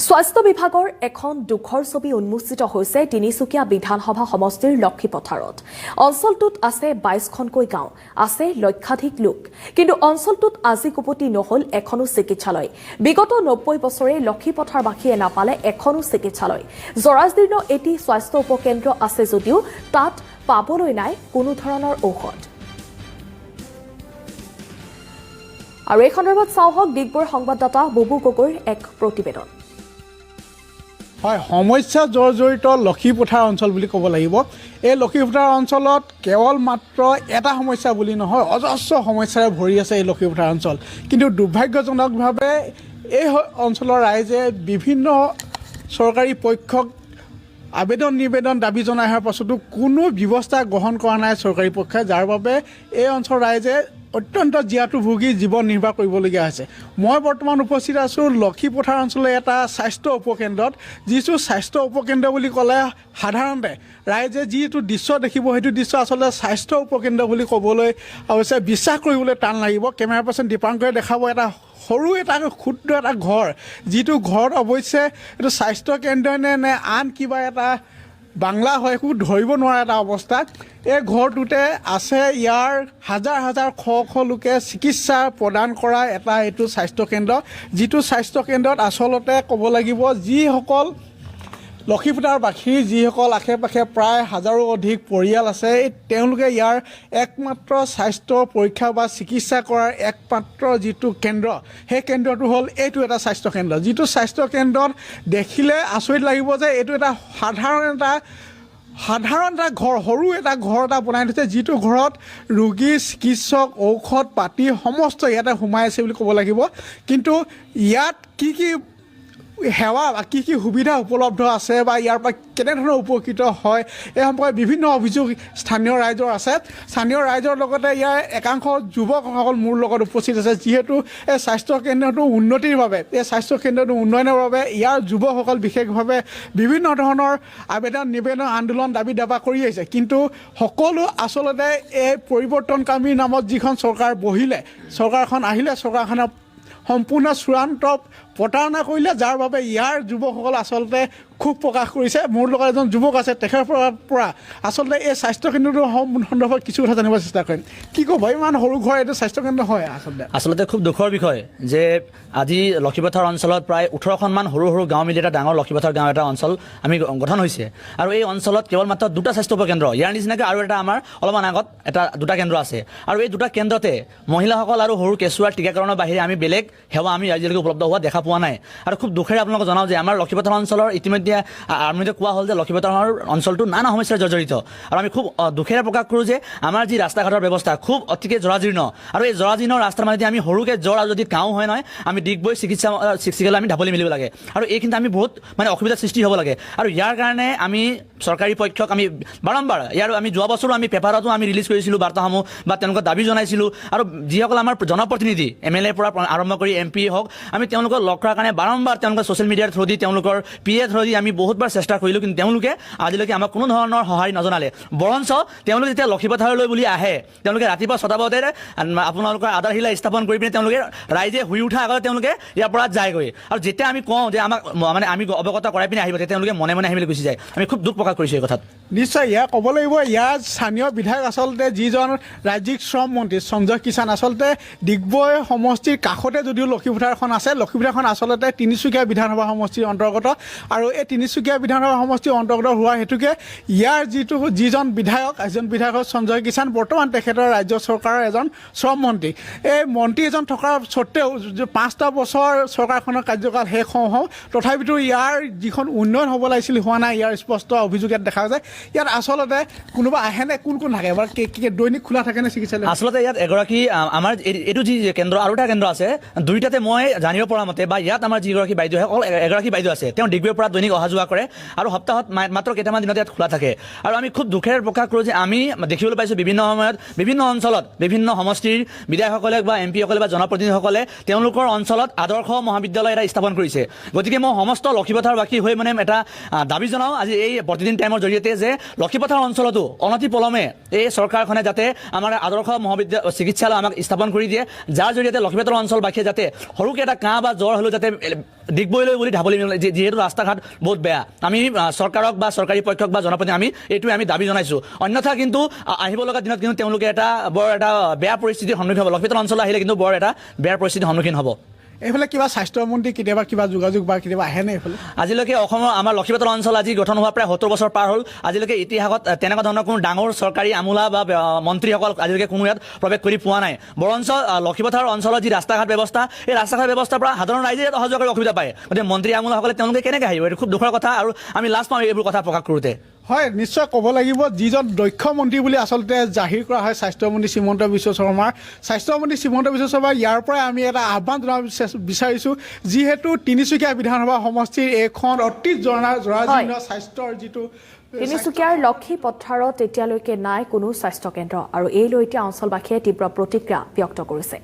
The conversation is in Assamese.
স্বাস্থ্য বিভাগৰ এখন দুখৰ ছবি উন্মোচিত হৈছে তিনিচুকীয়া বিধানসভা সমষ্টিৰ লক্ষীপথাৰত। অঞ্চলটোত আছে ২২খনকৈ গাঁও, আছে লক্ষাধিক লোক, কিন্তু অঞ্চলটোত আজি কুপতি নহল এখনো চিকিৎসালয়। বিগত ৯০ বছৰে লক্ষীপথাৰবাসীয়ে নাপালে এখনো চিকিৎসালয়। জৰাজীৰ্ণ এটি স্বাস্থ্য উপকেন্দ্ৰ আছে যদিও তাত পাবলৈ নাই কোনো ধৰণৰ ঔষধ। আৰু এই সন্দৰ্ভত চাওঁ হওক ডিগবৈৰ সংবাদদাতা বুবু গগৈৰ এক প্ৰতিবেদন। হয়, সমস্যা জৰ্জৰিত লক্ষীপথাৰ অঞ্চল বুলি ক'ব লাগিব। এই লক্ষীপথাৰ অঞ্চলত কেৱল মাত্ৰ এটা সমস্যা বুলি নহয়, অজস্ৰ সমস্যাৰে ভৰি আছে এই লক্ষীপথাৰ অঞ্চল। কিন্তু দুৰ্ভাগ্যজনকভাৱে এই অঞ্চলৰ ৰাইজে বিভিন্ন চৰকাৰী পক্ষক আবেদন নিবেদন দাবী জনাই অহাৰ পাছতো কোনো ব্যৱস্থা গ্ৰহণ কৰা নাই চৰকাৰী পক্ষই, যাৰ বাবে এই অঞ্চলৰ ৰাইজে অত্যন্ত জীয়াতু ভুগি জীৱন নিৰ্বাহ কৰিবলগীয়া হৈছে। মই বৰ্তমান উপস্থিত আছোঁ লক্ষীপথাৰ অঞ্চলৰ এটা স্বাস্থ্য উপকেন্দ্ৰত। যিটো স্বাস্থ্য উপকেন্দ্ৰ বুলি ক'লে সাধাৰণতে ৰাইজে যিটো দৃশ্য দেখিব সেইটো দৃশ্য আচলতে স্বাস্থ্য উপকেন্দ্ৰ বুলি ক'বলৈ অৱশ্যে বিশ্বাস কৰিবলৈ টান লাগিব। কেমেৰা পাৰ্চন দীপাংকৰে দেখাব এটা সৰু এটা ক্ষুদ্ৰ এটা ঘৰ, যিটো ঘৰত অৱশ্যে এইটো স্বাস্থ্য কেন্দ্ৰ নে আন কিবা এটা বাংলা হয় একো ধৰিব নোৱাৰা এটা অৱস্থা। এই ঘৰটোতে আছে ইয়াৰ হাজাৰ হাজাৰ শ শ লোকে চিকিৎসা প্ৰদান কৰা এটা এইটো স্বাস্থ্যকেন্দ্ৰ, যিটো স্বাস্থ্যকেন্দ্ৰত আচলতে ক'ব লাগিব যিসকল লক্ষীপথাৰবাসী যিসকল আশে পাশে প্ৰায় হাজাৰো অধিক পৰিয়াল আছে, তেওঁলোকে ইয়াৰ একমাত্ৰ স্বাস্থ্য পৰীক্ষা বা চিকিৎসা কৰাৰ একমাত্ৰ যিটো কেন্দ্ৰ, সেই কেন্দ্ৰটো হ'ল এইটো এটা স্বাস্থ্যকেন্দ্ৰ। যিটো স্বাস্থ্যকেন্দ্ৰত দেখিলে আচৰিত লাগিব যে এইটো এটা সাধাৰণ এটা ঘৰ, সৰু এটা ঘৰ এটা বনাই থৈছে, যিটো ঘৰত ৰোগী, চিকিৎসক, ঔষধ পাতি সমস্ত ইয়াতে সোমাই আছে বুলি ক'ব লাগিব। কিন্তু ইয়াত কি সেৱা বা কি সুবিধা উপলব্ধ আছে বা ইয়াৰ পৰা কেনেধৰণৰ উপকৃত হয় এই সম্পৰ্কে বিভিন্ন অভিযোগ স্থানীয় ৰাইজৰ আছে। স্থানীয় ৰাইজৰ লগতে ইয়াৰ একাংশ যুৱকসকল মোৰ লগত উপস্থিত আছে, যিহেতু এই স্বাস্থ্যকেন্দ্ৰটো উন্নতিৰ বাবে, এই স্বাস্থ্যকেন্দ্ৰটো উন্নয়নৰ বাবে ইয়াৰ যুৱকসকল বিশেষভাৱে বিভিন্ন ধৰণৰ আবেদন নিবেদন আন্দোলন দাবী দাবা কৰি আহিছে। কিন্তু সকলো আচলতে এই পৰিৱৰ্তনকামী নামত যিখন চৰকাৰ বহিলে, চৰকাৰখন আহিলে, চৰকাৰখনে সম্পূৰ্ণ চূড়ান্ত প্ৰতাৰণা কৰিলে, যাৰ বাবে ইয়াৰ যুৱকসকল আচলতে ক্ষোভ প্ৰকাশ কৰিছে। মোৰ লগত এজন যুৱক আছে, তেখেতৰ পৰা আচলতে এই স্বাস্থ্যকেন্দ্ৰটোৰ সন্দৰ্ভত কিছু কথা জানিব চেষ্টা কৰিম। কি ক'ব, ইমান সৰু ঘৰ এইটো স্বাস্থ্যকেন্দ্ৰ হয়? আচলতে খুব দুখৰ বিষয় যে আজি লক্ষীপথাৰ অঞ্চলত প্ৰায় 18খনমান সৰু সৰু গাঁও মিলি এটা ডাঙৰ লক্ষীপথাৰ গাঁও এটা অঞ্চল আমি গঠন হৈছে। আৰু এই অঞ্চলত কেৱল মাত্ৰ দুটা স্বাস্থ্য উপকেন্দ্ৰ, ইয়াৰ নিচিনাকৈ আৰু এটা আমাৰ অলপমান আগত দুটা কেন্দ্ৰ আছে। আৰু এই দুটা কেন্দ্ৰতে মহিলাসকল আৰু সৰু কেঁচুৱাৰ টীকাকৰণৰ বাহিৰে আমি বেলেগ সেৱা আমি আজিলৈকে উপলব্ধ হোৱা দেখা পোৱা নাই। আৰু খুব দুখেৰে আপোনালোকক জনাওঁ যে আমাৰ লক্ষীপথাৰ অঞ্চলৰ ইতিমধ্যে আৰম্ভণিতে কোৱা হ'ল যে লক্ষীপথাৰ অঞ্চলটো নানা সমস্যাৰ জৰ্জৰিত। আৰু আমি খুব দুখেৰে প্ৰকাশ কৰোঁ যে আমাৰ যি ৰাস্তা ঘাটৰ ব্যৱস্থা খুব অতিকে জৰাজীৰ্ণ। আৰু এই জৰাজীৰ্ণ ৰাস্তাৰ মাজতে আমি সৰুকৈ জ্বৰ আৰু যদি কাঁহ হয় নহয়, আমি ডিগবৈ চিকিৎসালয় আমি ঢাপলি মেলিব লাগে। আৰু এইখিনিতে আমি বহুত অসুবিধাৰ সৃষ্টি হ'ব লাগে। আৰু ইয়াৰ কাৰণে আমি চৰকাৰী পক্ষক আমি বাৰম্বাৰ আমি যোৱা বছৰো আমি পেপাৰতো আমি ৰিলিজ কৰিছিলোঁ বাৰ্তাসমূহ বা তেওঁলোকক দাবী জনাইছিলোঁ। আৰু যিসকল আমাৰ জনপ্ৰতিনিধি MLA পৰা আৰম্ভ কৰি MP হওক, আমি তেওঁলোকক লগ কৰাৰ কাৰণে বাৰম্বাৰ তেওঁলোকৰ ছ'চিয়েল মিডিয়াৰ থ্ৰু দি, তেওঁলোকৰ PA থ্ৰু দি আমি বহুতবাৰ চেষ্টা কৰিলোঁ, কিন্তু তেওঁলোকে আজিলৈকে আমাক কোনো ধৰণৰ সঁহাৰি নজনালে। বৰঞ্চ তেওঁলোকে যেতিয়া লক্ষীপথাৰলৈ বুলি আহে, তেওঁলোকে ৰাতিপুৱা 6টা বজাতে আপোনালোকৰ আধাৰশিলা স্থাপন কৰি পিনে তেওঁলোকে ৰাইজে শুই উঠাৰ আগতে তেওঁলোকে ইয়াৰ পৰা যায়গৈ। আৰু যেতিয়া আমি কওঁ যে আমাক আমি অৱগত কৰাই পিনে আহিব, তেতিয়া তেওঁলোকে মনে মনে আহিবলৈ গুচি যায়। আমি খুব দুখ প্ৰকাশ কৰিছোঁ এই কথাত। নিশ্চয় ইয়াৰ ক'ব লাগিব, ইয়াৰ স্থানীয় বিধায়ক আচলতে যিজন ৰাজ্যিক শ্ৰম মন্ত্ৰী সঞ্জয় কিষাণ, আচলতে ডিগবৈ সমষ্টিৰ কাষতে যদিও লক্ষীপথাৰখন আছে, লক্ষীপথাৰখন আচলতে তিনিচুকীয়া বিধানসভা সমষ্টিৰ অন্তৰ্গত। আৰু এই তিনিচুকীয়া বিধানসভা সমষ্টিৰ অন্তৰ্গত হোৱাৰ হেতুকে ইয়াৰ যিজন বিধায়ক সঞ্জয় কিষাণ, বৰ্তমান তেখেতৰ ৰাজ্য চৰকাৰৰ এজন শ্ৰম মন্ত্ৰী। এই মন্ত্ৰী এজন থকাৰ স্বত্তেও 5টা বছৰ চৰকাৰখনৰ কাৰ্যকাল শেষ হওঁ তথাপিতো ইয়াৰ যিখন উন্নয়ন হ'ব লাগিছিল হোৱা নাই, ইয়াৰ স্পষ্ট অভিযোগ ইয়াত দেখা যায়। ইয়াত আচলতে কোনোবা আহেনে, কোন থাকে এবাৰ দৈনিক খোলা থাকে নে চিকিৎসালয়? আচলতে ইয়াত এগৰাকী আমাৰ এইটো যি কেন্দ্ৰ আৰু এটা কেন্দ্ৰ আছে, দুইটাতে মই জানিব পৰা মতে বা ইয়াত আমাৰ যিগৰাকী বাইদেউ অকল এগৰাকী বাইদেউ আছে, তেওঁ ডিগবৈৰ পৰা দৈনিক অহা যোৱা কৰে আৰু সপ্তাহত মাত্ৰ কেইটামান দিনত ইয়াত খোলা থাকে। আৰু আমি খুব দুখেৰে প্ৰকাশ কৰোঁ যে আমি দেখিবলৈ পাইছোঁ বিভিন্ন সময়ত বিভিন্ন অঞ্চলত বিভিন্ন সমষ্টিৰ বিধায়কসকলে বা MP সকলে বা জনপ্ৰতিনিধিসকলে তেওঁলোকৰ অঞ্চলত আদৰ্শ মহাবিদ্যালয় এটা স্থাপন কৰিছে। গতিকে মই সমস্ত লক্ষীপথাৰবাসী হৈ এটা দাবী জনাওঁ আজি এই প্ৰতিদিন টাইমৰ জৰিয়তে যে লক্ষীপথাৰ অঞ্চলতো অনতি পলমে এই চৰকাৰখনে যাতে আমাৰ আদৰ্শ চিকিৎসালয় আমাক স্থাপন কৰি দিয়ে, যাৰ জৰিয়তে লক্ষীপথাৰ অঞ্চলবাসীয়ে যাতে সৰুকৈ এটা কাঁহ বা জ্বৰ হ'লেও যাতে ডিগবৈলৈ বুলি ঢাপলি যিহেতু ৰাস্তা ঘাট বহুত বেয়া আমি চৰকাৰক বা চৰকাৰী পক্ষক বা জনপ্ৰতিনিধি আমি এইটোৱে আমি দাবী জনাইছোঁ অন্যথা কিন্তু আহিব লগা দিনত কিন্তু তেওঁলোকে বৰ এটা বেয়া পৰিস্থিতিৰ সন্মুখীন হ'ব লখিমপুৰ অঞ্চল আহিলে কিন্তু বৰ এটা বেয়া পৰিস্থিতিৰ সন্মুখীন হ'ব এইফালে কিবা স্বাস্থ্যমন্ত্ৰী কেতিয়াবা কিবা যোগাযোগ বা কেতিয়াবা আহেনে এইফালে আজিলৈকে অসমৰ আমাৰ লখিমপুৰ অঞ্চল আজি গঠন হোৱা প্ৰায় 70 বছৰ পাৰ হ'ল আজিলৈকে ইতিহাসত তেনেকুৱা ধৰণৰ কোনো ডাঙৰ চৰকাৰী আমোলা বা মন্ত্ৰীসকল আজিলৈকে কোনো ইয়াত প্ৰৱেশ কৰি পোৱা নাই বৰঞ্চ লখিমপুৰ অঞ্চলত যি ৰাস্তা ঘাট ব্যৱস্থা এই ৰাস্তা ঘাট ব্যৱস্থাৰ পৰা সাধাৰণ ৰাইজে অহা যোৱা কৰি অসুবিধা পায় গতিকে মন্ত্ৰী আমোলাসকলে তেওঁলোকে কেনেকৈ আহিব এইটো খুব দুখৰ কথা আৰু আমি লাজ পাওঁ এইবোৰ কথা প্ৰকাশ কৰোঁতে হয় নিশ্চয় ক'ব লাগিব যিজন দক্ষ মন্ত্ৰী বুলি আচলতে জাহিৰ কৰা হয় স্বাস্থ্যমন্ত্ৰী শ্ৰীমন্ত বিশ্ব শৰ্মাৰ স্বাস্থ্যমন্ত্ৰী শ্ৰীমন্ত বিশ্ব শৰ্মাৰ ইয়াৰ পৰাই আমি এটা আহ্বান জনাব বিচাৰিছোঁ যিহেতু তিনিচুকীয়া বিধানসভা সমষ্টিৰ এইখন অতি জৰাজীৰ্ণ স্বাস্থ্যৰ যিটো তিনিচুকীয়াৰ লক্ষীপথাৰত এতিয়ালৈকে নাই কোনো স্বাস্থ্যকেন্দ্ৰ আৰু এই লৈ এতিয়া অঞ্চলবাসীয়ে তীব্ৰ প্ৰতিক্ৰিয়া ব্যক্ত কৰিছে